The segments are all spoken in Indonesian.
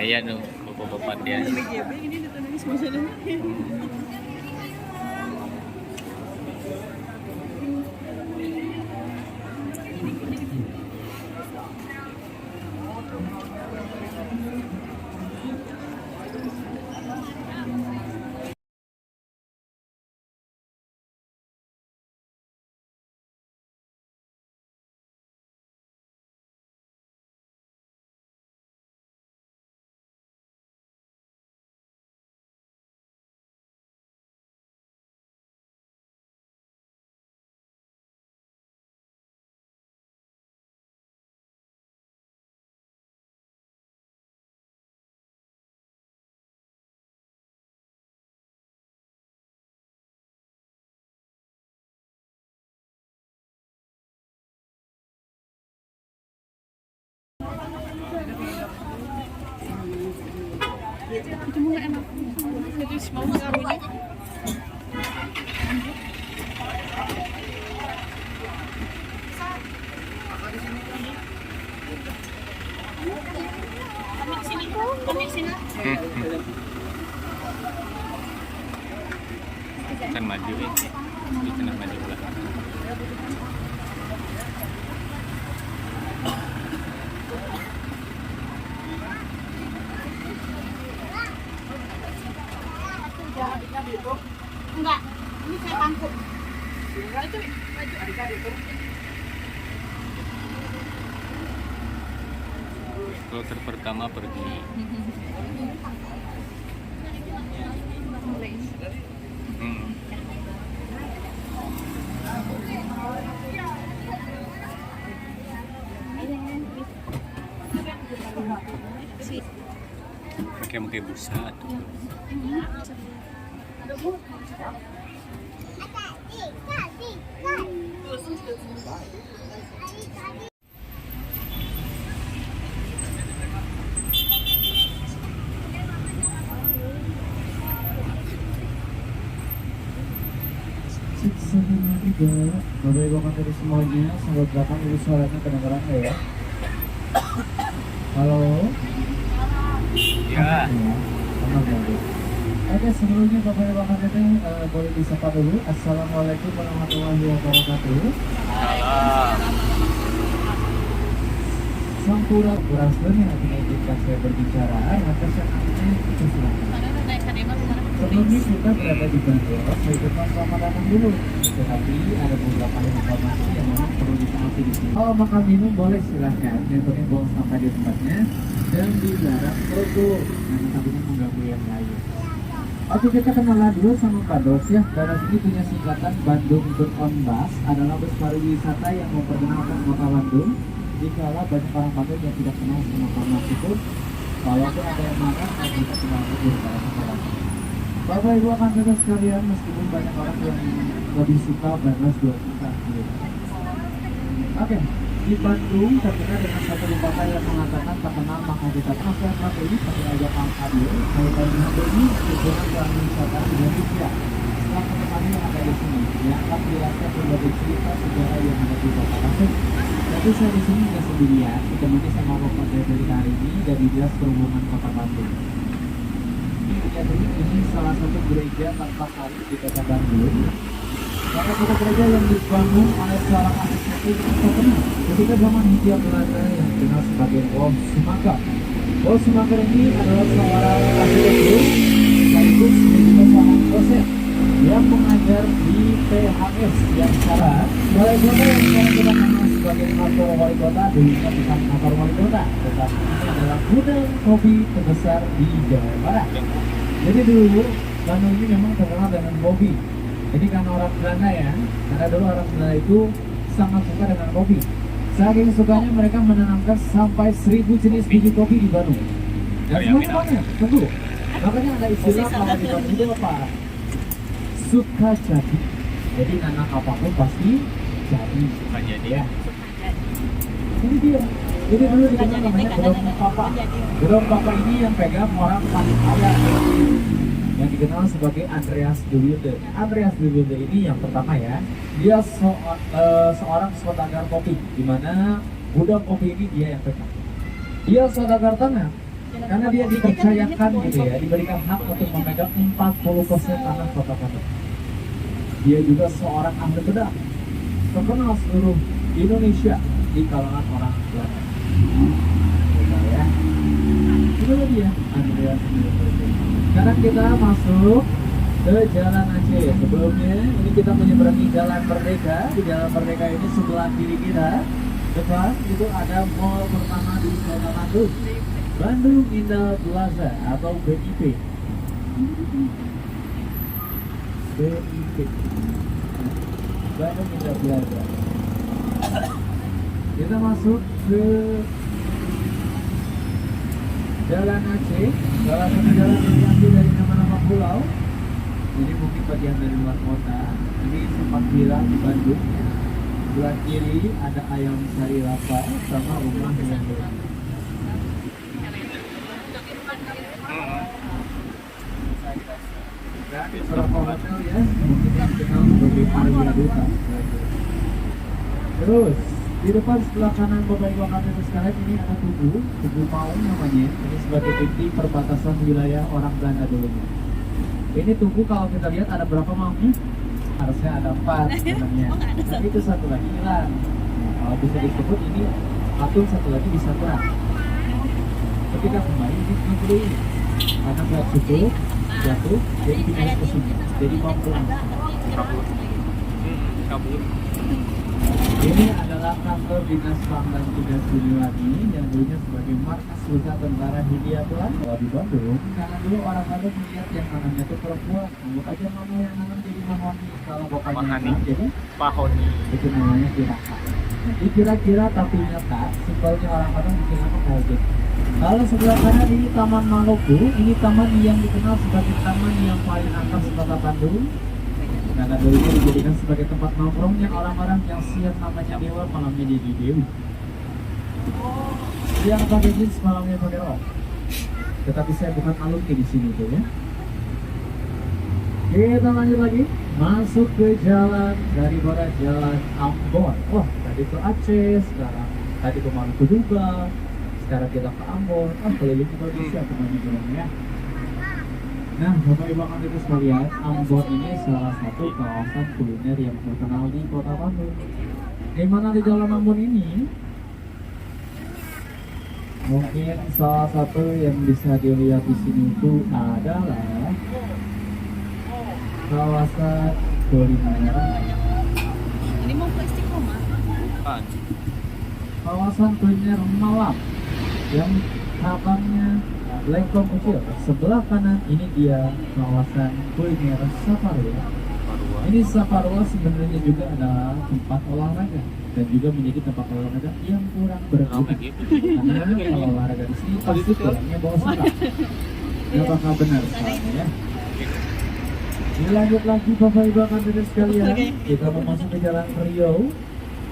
Kayak nu bapak-bapak dia. BGB ini ditandain suasananya. Itu mah enak. Jadi mau ngaruhnya. Kami sini. Kan maju ini. Di tengah maju pula. Enggak, ini saya pangku. Enggak itu maju adik-adik itu. Kloter pertama pergi. Hmm. Pakai busa tuh. Bapak Ibu materi semuanya, sahabat belakang ibu suaranya kedengaran ya? Halo? Ya. Oke, sebelumnya Bapak Ibu materi boleh disapa dulu. Assalamualaikum warahmatullahi wabarakatuh. Salam. Sampura Kuraslen yang akan mengizinkan saya berbicara, maka saatnya kita silakan. Sebelumnya kita berada di Bandung, saya ucapkan selamat datang dulu. Tetapi ada beberapa informasi yang memang perlu ditaati di sini. Kalau makan minum boleh silahkan, yang penting buang sampah di tempatnya dan dilarang merokok karena takutnya mengganggu yang lain. Oke, kita kenalan dulu sama Pak Dos ya. Daerah sini punya singkatan Bandung Beronbas, adalah bus pariwisata yang memperkenalkan kota Bandung. Dikala banyak orang Bandung yang tidak kenal sama kota itu, walaupun ada yang marah, mereka tidak kenal betul para sekolah. Bapak Ibu akan saudara sekalian, meskipun banyak orang yang lebih suka Bandros 2 juta. Oke, di Bandung terkenal dengan satu lembaga yang mengatakan tak kenal maka kita kenal. Strategi pakai aja Kang Adil, kaitan dengan ini hubungan pariwisata Indonesia. Setelah teman yang ada di sini, yang akan menjelaskan berbagai cerita sejarah yang ada di Kota Bandung. Tapi saya di sini tidak sendirian, ditemani sama Bapak dari hari ini dari Dinas Perhubungan Kota Bandung. Ini salah satu gereja tanpa hari di Kota Bandung. Salah satu gereja yang dibangun oleh seorang arsitek terkenal ketika zaman Hindia Belanda yang dikenal sebagai Wong Sumaker. Wong Sumaker ini adalah seorang arsitek sekaligus juga seorang dosen yang mengajar di PHS yang sekarang wali kota yang sekarang kita kenal sebagai kantor wali kota dulunya bukan kantor wali kota, tetapi ini adalah gudang kopi terbesar di Jawa Barat. Jadi dulu Bandung ini memang terkenal dengan kopi. Jadi karena orang Belanda ya, karena dulu orang Belanda itu sangat suka dengan kopi. Saking sukanya mereka menanamkan sampai 1000 jenis biji kopi di Bandung. Dan semuanya tentu. Makanya ada istilah kalau di Bandung itu apa? Suka jadi. Jadi nanam apapun pasti jadi. Suka jadi Ya. Ini dia. Jadi dulu dikenal namanya Gedong Papa. Gedong Papa ini yang pegang orang paling kaya yang dikenal sebagai Andreas de Wilde. Andreas de Wilde ini yang pertama ya, dia seorang saudagar kopi, di mana gudang kopi ini dia yang pegang. Dia saudagar tengah, Karena dia dipercayakan gitu ya, diberikan hak untuk memegang 40% tanah kota Bandung. Dia juga seorang ahli bedah, terkenal seluruh Indonesia di kalangan orang Belanda. Coba ya, itulah dia Andreas Milbergen. Sekarang kita masuk ke Jalan Aceh. Sebelumnya ini kita menyeberangi Jalan Merdeka. Di Jalan Merdeka ini sebelah kiri kita depan itu ada mall pertama di kota Bandung, Bandung Indah Plaza atau BIP. BIP Bandung Indah Plaza. Kita masuk ke Jalan Aceh, salah satu jalan yang diambil dari nama-nama pulau. Jadi mungkin bagian dari luar kota. Ini sempat viral di Bandung. Sebelah kiri ada ayam sari lapa sama rumah yang berbeda. Dan beberapa hotel ya, mungkin yang dikenal sebagai Arya Duta. Terus di depan sebelah kanan Bapak Ibu kami sekalian ini ada Tugu Maung namanya. Ini sebagai titik perbatasan wilayah orang Belanda dulunya. Ini Tugu kalau kita lihat ada berapa maungnya? Harusnya ada 4 sebenarnya. Tapi itu satu lagi hilang. Nah, kalau bisa disebut ini patung satu lagi bisa kurang. Ketika kembali ini dulu ini karena berat situ jatuh jadi pindah ke sini. Jadi mau pulang. Kabur. Ini adalah kantor dinas Bank dan Tugas Siliwangi yang dulunya sebagai markas pusat tentara Hindia Belanda. Kalau di Bandung, karena dulu orang Bandung melihat yang namanya itu perempuan, anggap aja mama yang namanya jadi Mahoni. Kalau bapaknya Mahani. jadi Pahoni. itu namanya Kiraka. Jadi kira-kira tapi nyata, simpelnya orang Bandung bikin apa kayak gitu. Kalau sebelah kanan ini Taman Maloku, ini taman yang dikenal sebagai taman yang paling atas di kota Bandung. Karena dulu ini dijadikan sebagai tempat nongkrongnya orang-orang yang siang namanya dewa, malamnya jadi dewi. Yang pakai jeans malamnya pakai rok. Tetapi saya bukan alumni di sini tuh ya. Kita lanjut lagi, masuk ke jalan daripada Jalan Ambon. Wah, tadi ke Aceh, sekarang tadi ke Maluku juga, sekarang kita ke Ambon. Keliling itu bisa kemana jalannya. Nah, Bapak Ibu akan itu sekalian, Ambon ini salah satu kawasan kuliner yang terkenal di kota Bandung. Di mana di Jalan Ambon ini, mungkin salah satu yang bisa dilihat di sini itu adalah kawasan kuliner. Ini mau plastik rumah. Bukan. Kawasan kuliner malam yang cabangnya Lengkong kecil. Sebelah kanan ini dia kawasan kuliner Saparua. Ini Saparua sebenarnya juga adalah tempat olahraga dan juga menjadi tempat olahraga yang kurang berguna. Karena kalau olahraga di sini pasti pulangnya bawa salah. Apakah benar soalnya ya? Dilanjut lagi Bapak Ibu akan sekalian, kita mau masuk ke Jalan Riau.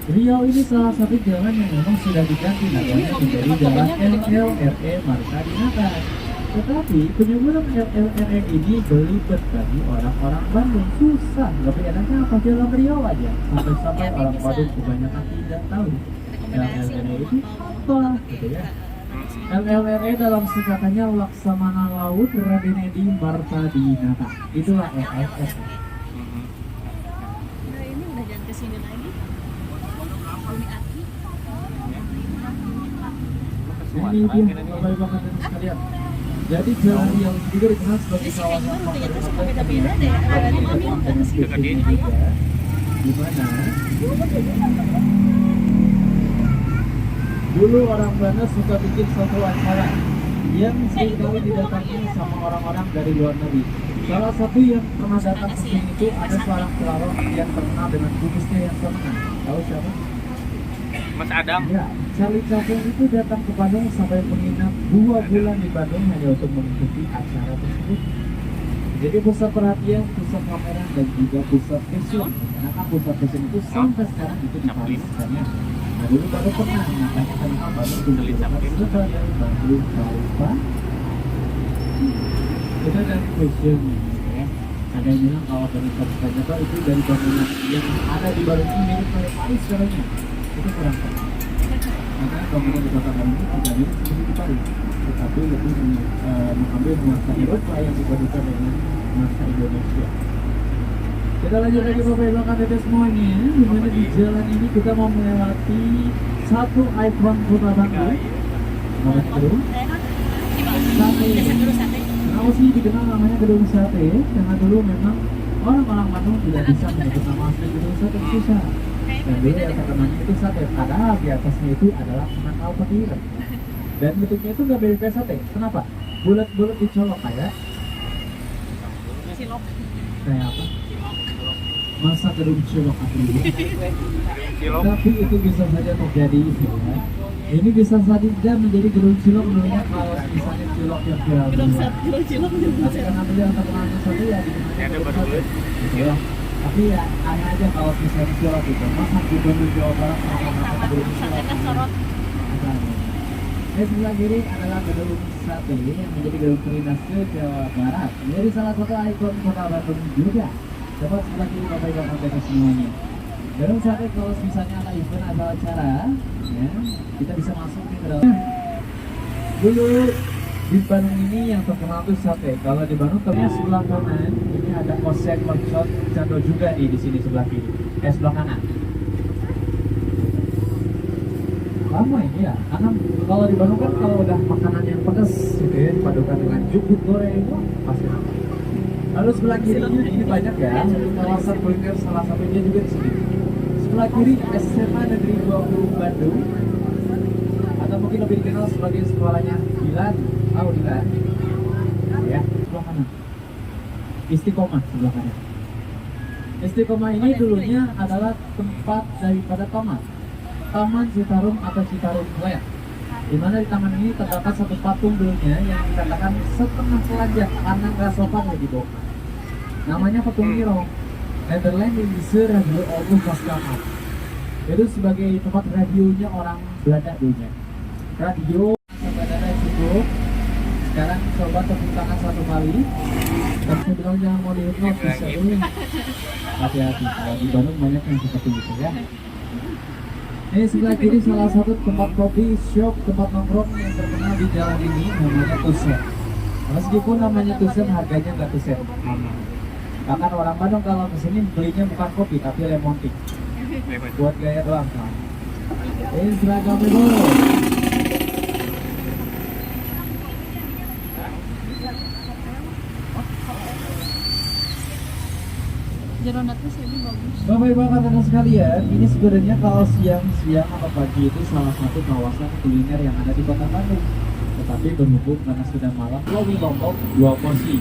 Riau ini salah satu jalan yang memang sudah diganti namanya menjadi Jalan LLRE Marta Dinata. Tetapi penyebutan LLRE ini belibet bagi orang-orang Bandung, susah. Lebih enaknya apa Jalan Riau aja. Sampai-sampai orang Bandung kebanyakan tidak tahu LLRE itu apa gitu ya. LLRE dalam singkatannya Laksamana Laut Raden Edi Marta Dinata. Itulah LLRE. Nah, ini udah jangan kesini lagi. Ini dia Bapak Ibu hadirin sekalian. Jadi jalan yang juga dikenal sebagai kawasan favorit di mana dulu orang Belanda suka bikin suatu acara yang seringkali didatangi sama orang-orang dari luar negeri. Salah satu yang pernah datang ke sini itu ada seorang pelarong yang terkenal dengan kumisnya yang senang. Tahu siapa? Mas Adam. Ya, Charlie Chaplin itu datang ke Bandung sampai menginap 2 bulan di Bandung hanya untuk mengikuti acara tersebut. Jadi pusat perhatian, pusat pameran dan juga pusat fashion. Karena kan pusat fashion itu sampai sekarang itu di Paris misalnya. Nah dulu baru pernah makanya kenapa Bandung dijadikan sebagai Bandung Eropa. Itu dari fashion ya. Ada yang bilang kalau dari Paris itu dari bangunan yang ada di Bandung ini mirip kayak Paris katanya. Itu kurang tepat. Karena bangunan di kota Bandung itu tidak mirip seperti di Paris. tetapi lebih mengambil nuansa Eropa yang dipadukan dengan nuansa Indonesia. Kita lanjut lagi Bapak Ibu KTT semuanya, di mana di jalan ini kita mau melewati satu ikon kota Bandung. Nama gedung Sate. Kenapa sih dikenal namanya Gedung Sate? Karena dulu memang orang-orang Bandung tidak bisa menyebut nama asli Gedung Sate, susah. Dan dulu yang terkenalnya itu sate, padahal di atasnya itu adalah menangkal petiran. Dan bentuknya itu nggak mirip kayak sate. Kenapa? Bulat-bulat dicolok kayak Cilok. kayak apa? Masa gedung cilok asli. Cilok. Tapi itu bisa saja terjadi ya. Ini bisa saja menjadi gedung cilok menurutnya kalau misalnya cilok yang viral. Gedung cilok. Tapi karena beliau yang terkenal satu ya dikenal Ya, ada gedung baru sate. Gitu ya. Tapi ya aneh aja kalau misalnya cilok itu. Masa gubernur Jawa Barat mengatakan gedung Sate cilok. kan sorot. Di sebelah kiri adalah gedung sate yang menjadi gedung kuliner ke Jawa Barat. Menjadi salah satu ikon kota Bandung juga. Coba sebelah kiri Bapak Ibu KTT semuanya. Gedung sate kalau misalnya ada event atau acara, ya, kita bisa masuk ke dalam. Dulu di Bandung ini yang terkenal tuh sate. Kalau di Bandung ternyata sebelah kanan ini ada Oseng Mercon Cando juga di sini sebelah kiri. Sebelah kanan. Lama ini ya, karena kalau di Bandung kan kalau udah makanan yang pedas gitu ya, padukan dengan jukut goreng, pasti lama. Lalu sebelah kirinya ini banyak ya, kawasan kuliner salah satunya juga di sini. Sebelah kiri SMA Negeri 20 Bandung, atau mungkin lebih dikenal sebagai sekolahnya Dilan, Dilan. Ya, sebelah kanan. Istiqomah sebelah kanan. Istiqomah ini dulunya adalah tempat daripada Taman Citarum atau Citarum Square, di mana di taman ini terdapat satu patung dulunya yang dikatakan setengah telanjang karena nggak sopan lagi bawah. Namanya patung Nero, Nederland in the Radio Open Paskaman. Itu sebagai tempat radionya orang Belanda dulunya. Radio saudara cukup. Sekarang coba tepuk tangan satu kali. Dan saya bilang jangan mau dihipnotis ya. Hati-hati, kalau di Bandung banyak yang seperti itu ya. Ini sebelah kiri salah satu tempat kopi shop, tempat nongkrong yang terkenal di jalan ini namanya Tusen. Meskipun namanya Tusen, harganya nggak Tusen. Bahkan orang Bandung kalau kesini belinya bukan kopi tapi lemon tea. Buat gaya doang. Ini seragam dulu. Jeronatnya sih ini bagus. Bapak Ibu kakak sekalian, ini sebenarnya kalau siang-siang atau pagi itu salah satu kawasan kuliner yang ada di Kota Bandung. Tetapi berhubung karena sudah malam, Lomi Lombok 2 porsi.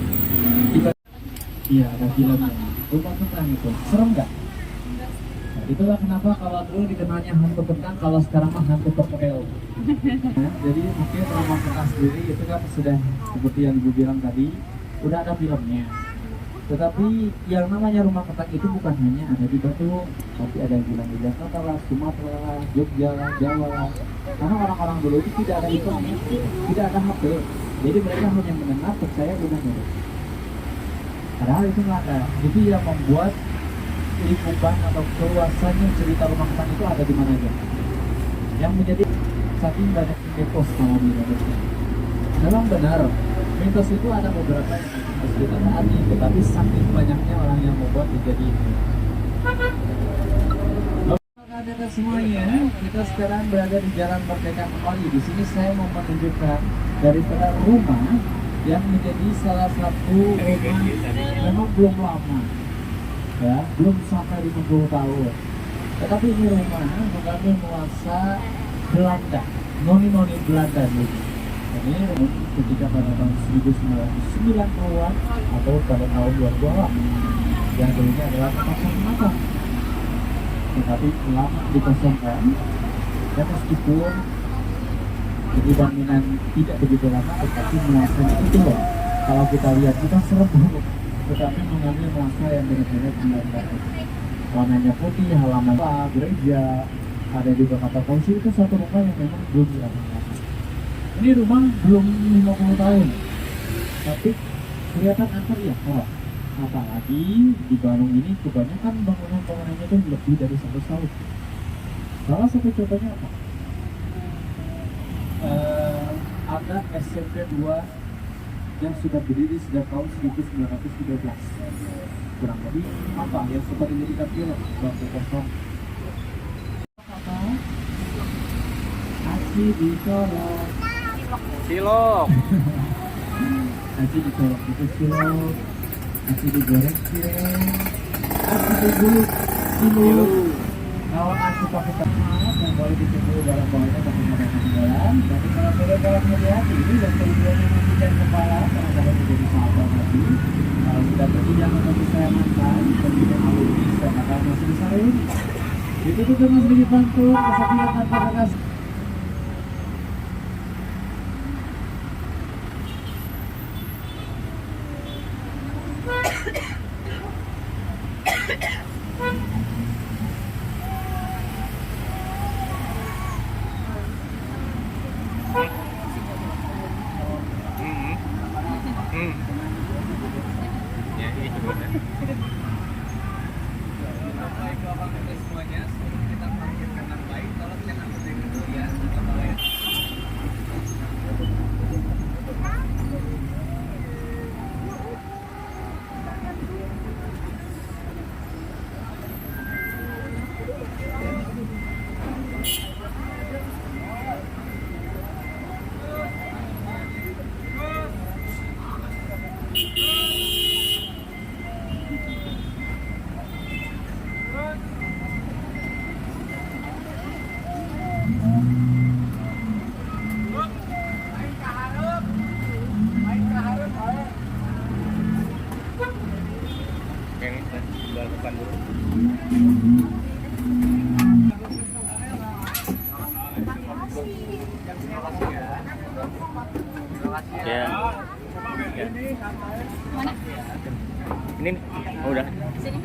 Iya, ada filmnya. Rumah Kentang itu, serem nggak? Nah, itulah kenapa kalau dulu dikenalnya hantu kentang, kalau sekarang mah hantu tokoel. Nah, jadi mungkin Rumah Kentang sendiri itu kan sudah seperti yang Ibu bilang tadi, udah ada filmnya. Tetapi yang namanya Rumah Kentang itu bukan hanya ada di Bandung, tapi ada yang bilang di Jakarta lah, Sumatera lah, Jogja lah, Jawa lah. Karena orang-orang dulu itu tidak ada internet, tidak ada HP, jadi mereka hanya mendengar, percaya, udah gitu. Padahal itu nggak ada. Jadi yang membuat lingkupan atau keluasannya cerita Rumah Kentang itu ada di mana aja. Yang menjadi saking banyak mitos kalau di Indonesia. Memang benar, mitos itu ada beberapa yang harus kita taati, tetapi saking banyaknya orang yang membuat menjadi itu. Ada semuanya, kita sekarang berada di Jalan Merdeka Kembali. Di sini saya mau menunjukkan daripada rumah yang menjadi salah satu rumah memang belum lama, ya, belum sampai 50 tahun. Tetapi ini rumah mengambil nuansa Belanda, noni-noni Belanda dulu. Ini ketika pada tahun 1990-an atau pada tahun 2000-an yang dulunya adalah tempat makan. Tetapi lama dikosongkan, dan meskipun jadi bangunan tidak begitu lama, tetapi nuansanya itu loh. Kalau kita lihat kita serem banget, tetapi mengambil nuansa yang benar-benar Belanda. Warnanya putih, halaman gereja, ada juga kata polisi. Itu satu rumah yang memang belum dilakukan. Ini rumah belum 50 tahun, tapi kelihatan angker ya, oh. Apalagi di Bandung ini kebanyakan bangunan-bangunannya itu lebih dari 100 tahun. Salah satu contohnya apa? ada SMP 2 yang sudah berdiri sejak tahun 1913. Kurang lebih apa yang seperti dijadikan film bangku kosong. Apa? Aci dicolok. Cilok. Aci dicolok itu cilok. Aci digoreng cireng. Aci digulung cilok. Kalau aci pakai tomat yang boleh ditunggu dalam bawahnya pakai mata dalam. Tapi kalau sudah dalam hati ini dan tujuannya memijat kepala karena dapat menjadi sahabat Nabi. Kalau sudah pergi jangan bagi saya mantan, pergi dan alumni saya akan masih disayang. Itu tuh Mas Bini Pantun, kesetiaan tanpa batas. Ya, ini juga. Yang sebelah depan dulu. Ya. Ya. Mana? Ini oh, udah. Sini.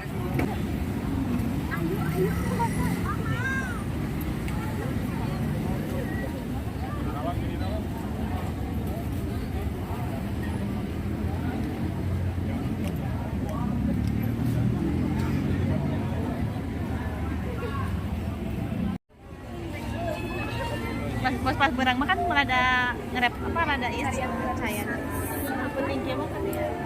Pas berang makan rada ngerep apa rada is saya. Penting makan ya.